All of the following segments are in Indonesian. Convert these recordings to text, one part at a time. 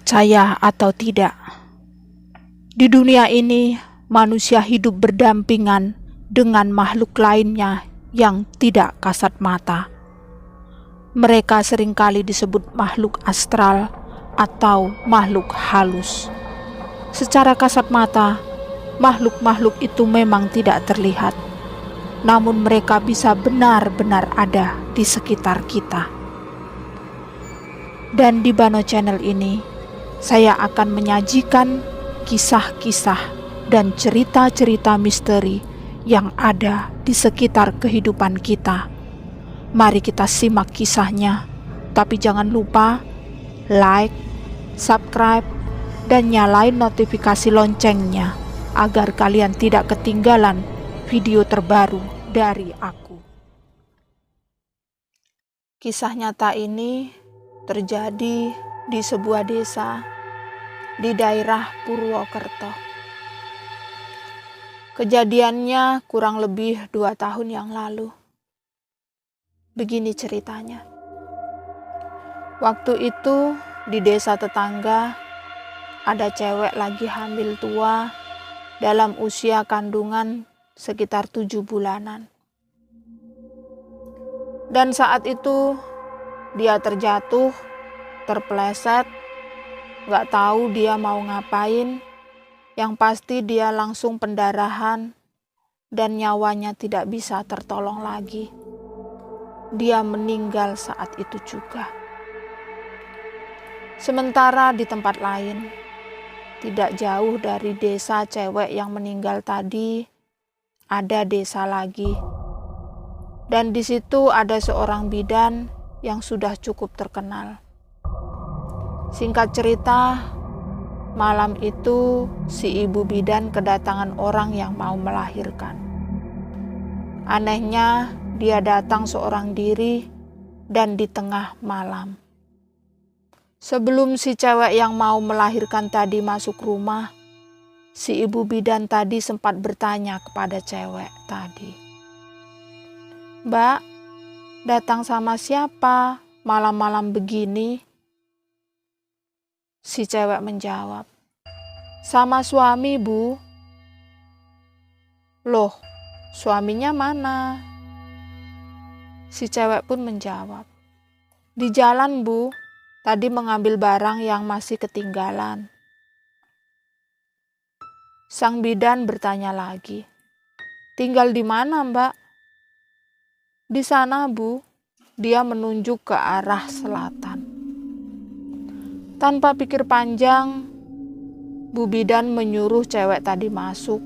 Percaya atau tidak, di dunia ini manusia hidup berdampingan dengan makhluk lainnya yang tidak kasat mata. Mereka seringkali disebut makhluk astral atau makhluk halus. Secara kasat mata, makhluk-makhluk itu memang tidak terlihat, namun mereka bisa benar-benar ada di sekitar kita. Dan di Bano Channel ini, saya akan menyajikan kisah-kisah dan cerita-cerita misteri yang ada di sekitar kehidupan kita. Mari kita simak kisahnya, tapi jangan lupa like, subscribe, dan nyalain notifikasi loncengnya agar kalian tidak ketinggalan video terbaru dari aku. Kisah nyata ini terjadi di sebuah desa di daerah Purwokerto. Kejadiannya kurang lebih 2 tahun yang lalu. Begini ceritanya. Waktu itu di desa tetangga ada cewek lagi hamil tua dalam usia kandungan sekitar 7 bulanan. Dan saat itu dia terjatuh, terpeleset, gak tahu dia mau ngapain. Yang pasti dia langsung pendarahan dan nyawanya tidak bisa tertolong lagi. Dia meninggal saat itu juga. Sementara di tempat lain, tidak jauh dari desa cewek yang meninggal tadi, ada desa lagi. Dan di situ ada seorang bidan yang sudah cukup terkenal. Singkat cerita, malam itu si ibu bidan kedatangan orang yang mau melahirkan. Anehnya, dia datang seorang diri dan di tengah malam. Sebelum si cewek yang mau melahirkan tadi masuk rumah, si ibu bidan tadi sempat bertanya kepada cewek tadi, "Mbak, datang sama siapa malam-malam begini?" Si cewek menjawab, "Sama suami, Bu." "Loh, suaminya mana?" Si cewek pun menjawab, "Di jalan, Bu. Tadi mengambil barang yang masih ketinggalan." Sang bidan bertanya lagi, "Tinggal di mana, Mbak?" "Di sana, Bu." Dia menunjuk ke arah selatan. Tanpa pikir panjang, Bu bidan menyuruh cewek tadi masuk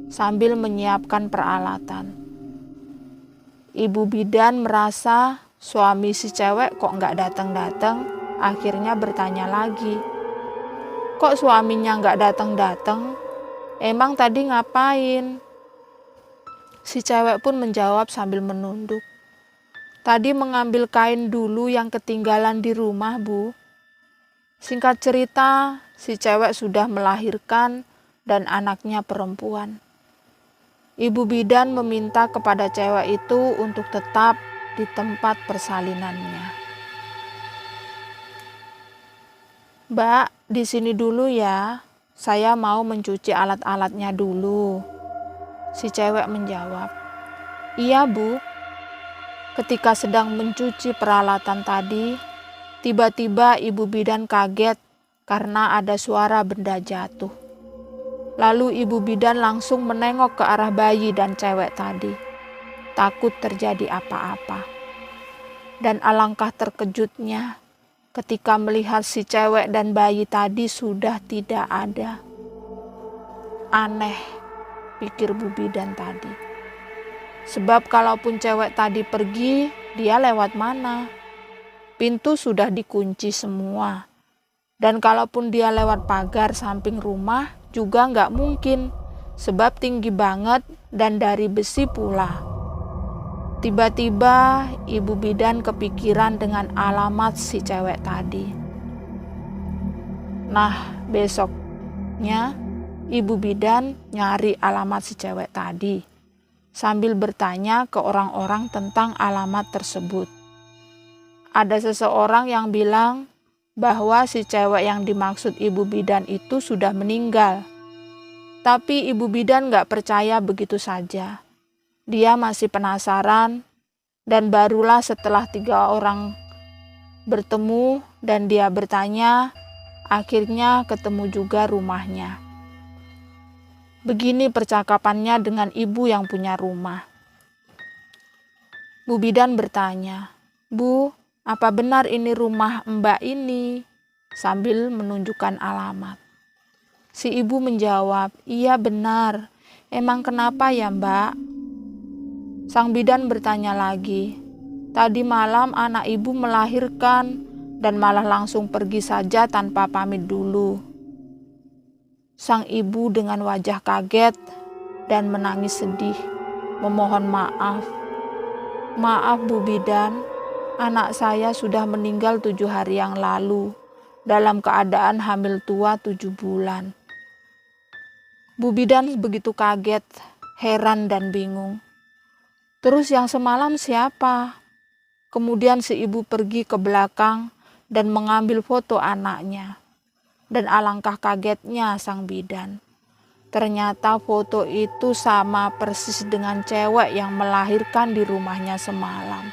sambil menyiapkan peralatan. Ibu bidan merasa suami si cewek kok nggak datang-datang, akhirnya bertanya lagi, "Kok suaminya nggak datang-datang? Emang tadi ngapain?" Si cewek pun menjawab sambil menunduk, "Tadi mengambil kain dulu yang ketinggalan di rumah, Bu." Singkat cerita, si cewek sudah melahirkan dan anaknya perempuan. Ibu bidan meminta kepada cewek itu untuk tetap di tempat persalinannya. "Mbak, di sini dulu ya. Saya mau mencuci alat-alatnya dulu." Si cewek menjawab, "Iya, Bu." Ketika sedang mencuci peralatan tadi, tiba-tiba ibu bidan kaget karena ada suara benda jatuh. Lalu ibu bidan langsung menengok ke arah bayi dan cewek tadi, takut terjadi apa-apa. Dan alangkah terkejutnya ketika melihat si cewek dan bayi tadi sudah tidak ada. Aneh, pikir bu bidan tadi. Sebab kalaupun cewek tadi pergi, dia lewat mana? Pintu sudah dikunci semua. Dan kalaupun dia lewat pagar samping rumah juga nggak mungkin, sebab tinggi banget dan dari besi pula. Tiba-tiba ibu bidan kepikiran dengan alamat si cewek tadi. Nah, besoknya ibu bidan nyari alamat si cewek tadi, sambil bertanya ke orang-orang tentang alamat tersebut. Ada seseorang yang bilang bahwa si cewek yang dimaksud Ibu Bidan itu sudah meninggal. Tapi Ibu Bidan gak percaya begitu saja. Dia masih penasaran, dan barulah setelah 3 orang bertemu dan dia bertanya, akhirnya ketemu juga rumahnya. Begini percakapannya dengan ibu yang punya rumah. Bu Bidan bertanya, "Bu, apa benar ini rumah Mbak ini?" sambil menunjukkan alamat. Si ibu menjawab, "Iya benar. Emang kenapa ya Mbak?" Sang bidan bertanya lagi, "Tadi malam anak ibu melahirkan dan malah langsung pergi saja tanpa pamit dulu." Sang ibu dengan wajah kaget dan menangis sedih, memohon maaf. "Maaf Bu Bidan, anak saya sudah meninggal 7 hari yang lalu, dalam keadaan hamil tua 7 bulan. Bu Bidan begitu kaget, heran dan bingung. "Terus yang semalam siapa?" Kemudian si ibu pergi ke belakang dan mengambil foto anaknya. Dan alangkah kagetnya sang bidan. Ternyata foto itu sama persis dengan cewek yang melahirkan di rumahnya semalam.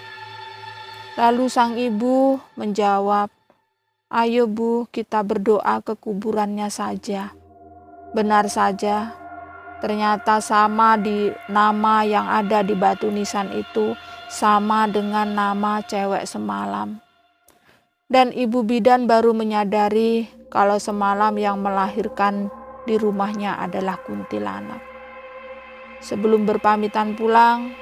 Lalu sang ibu menjawab, "Ayo Bu, kita berdoa ke kuburannya saja." Benar saja, ternyata sama di nama yang ada di batu nisan itu, sama dengan nama cewek semalam. Dan Ibu Bidan baru menyadari kalau semalam yang melahirkan di rumahnya adalah kuntilanak. Sebelum berpamitan pulang,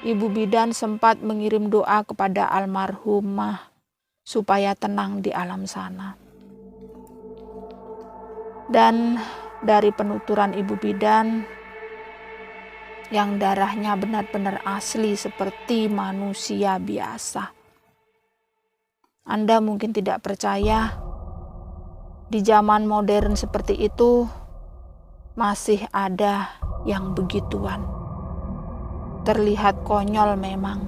Ibu Bidan sempat mengirim doa kepada almarhumah supaya tenang di alam sana. Dan dari penuturan Ibu Bidan yang darahnya benar-benar asli seperti manusia biasa. Anda mungkin tidak percaya, di zaman modern seperti itu masih ada yang begituan. Terlihat konyol memang,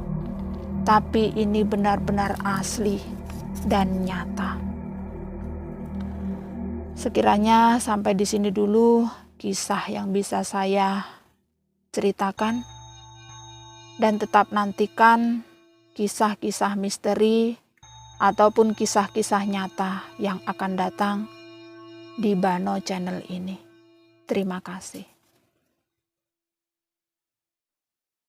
tapi ini benar-benar asli dan nyata. Sekiranya sampai di sini dulu kisah yang bisa saya ceritakan, dan tetap nantikan kisah-kisah misteri ataupun kisah-kisah nyata yang akan datang di Bano Channel ini. Terima kasih.